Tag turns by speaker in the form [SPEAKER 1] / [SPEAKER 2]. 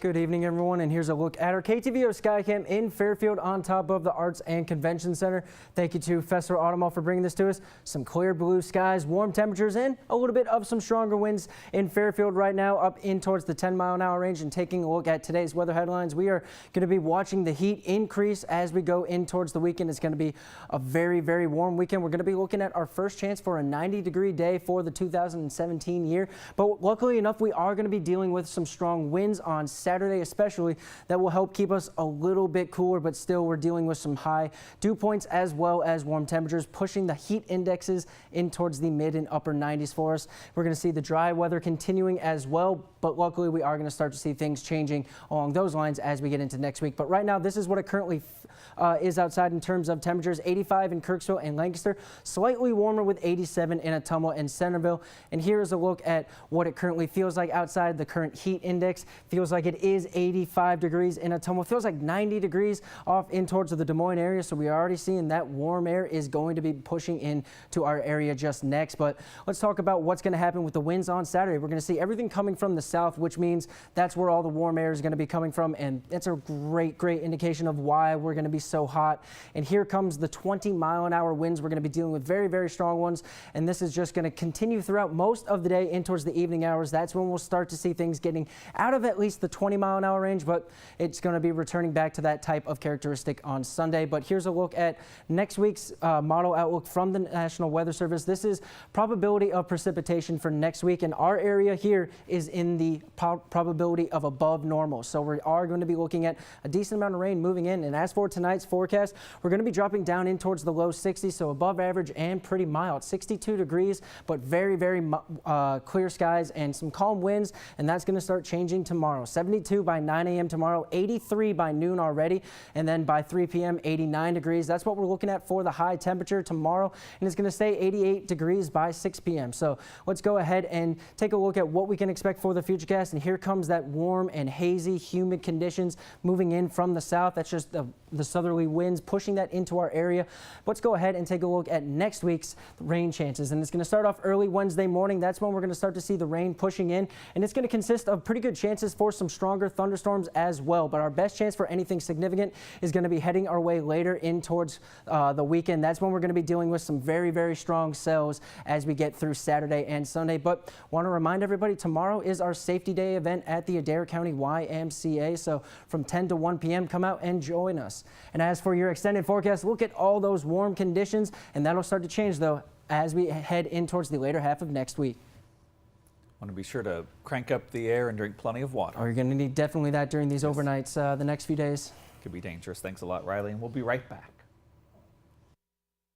[SPEAKER 1] Good evening, everyone, and here's a look at our KTVO Skycam in Fairfield on top of the Arts and Convention Center. Thank you to Fessler Automall for bringing this to us. Some clear blue skies, warm temperatures, and a little bit of some stronger winds in Fairfield right now up in towards the 10-mile-an-hour range. And taking a look at today's weather headlines, we are going to be watching the heat increase as we go in towards the weekend. It's going to be a very, very warm weekend. We're going to be looking at our first chance for a 90-degree day for the 2017 year. But luckily enough, we are going to be dealing with some strong winds on Saturday especially that will help keep us a little bit cooler, but still we're dealing with some high dew points as well as warm temperatures, pushing the heat indexes in towards the mid and upper 90s for us. We're going to see the dry weather continuing as well, but luckily we are going to start to see things changing along those lines as we get into next week. But right now, this is what it currently is outside in terms of temperatures. 85 in Kirksville and Lancaster, slightly warmer with 87 in Ottumwa and Centerville. And here is a look at what it currently feels like outside. The current heat index feels like it is 85 degrees in Ottumwa. Feels like 90 degrees off in towards the Des Moines area. So we are already seeing that warm air is going to be pushing into our area just next. But let's talk about what's going to happen with the winds on Saturday. We're going to see everything coming from the south, which means that's where all the warm air is going to be coming from. And it's a great indication of why we're going to be so hot. And here comes the 20-mile-an-hour winds. We're going to be dealing with very, very strong ones. And this is just going to continue throughout most of the day in towards the evening hours. That's when we'll start to see things getting out of at least the 20-mile-an-hour range, but it's going to be returning back to that type of characteristic on Sunday. But here's a look at next week's model outlook from the National Weather Service. This is probability of precipitation for next week, and our area here is in the probability of above normal. So we are going to be looking at a decent amount of rain moving in. And as for tonight's forecast, we're going to be dropping down in towards the low 60s, so above average and pretty mild. 62 degrees, but very, very clear skies and some calm winds, and that's going to start changing tomorrow. 72 by 9 a.m. tomorrow, 83 by noon already, and then by 3 p.m. 89 degrees. That's what we're looking at for the high temperature tomorrow, and it's going to stay 88 degrees by 6 p.m. So let's go ahead and take a look at what we can expect for the futurecast. And here comes that warm and hazy, humid conditions moving in from the south. That's just the southerly winds pushing that into our area. Let's go ahead and take a look at next week's rain chances. And it's going to start off early Wednesday morning. That's when we're going to start to see the rain pushing in. And it's going to consist of pretty good chances for some stronger thunderstorms as well. But our best chance for anything significant is going to be heading our way later in towards the weekend. That's when we're going to be dealing with some very, very strong cells as we get through Saturday and Sunday. But want to remind everybody, tomorrow is our Safety Day event at the Adair County YMCA. So from 10 to 1 p.m., come out and join us. And as for your extended forecast, look at all those warm conditions, and that'll start to change, though, as we head in towards the later half of next week.
[SPEAKER 2] Want to be sure to crank up the air and drink plenty of water.
[SPEAKER 1] Or you're going to need definitely that during these overnights the next few days.
[SPEAKER 2] Could be dangerous. Thanks a lot, Riley, and we'll be right back.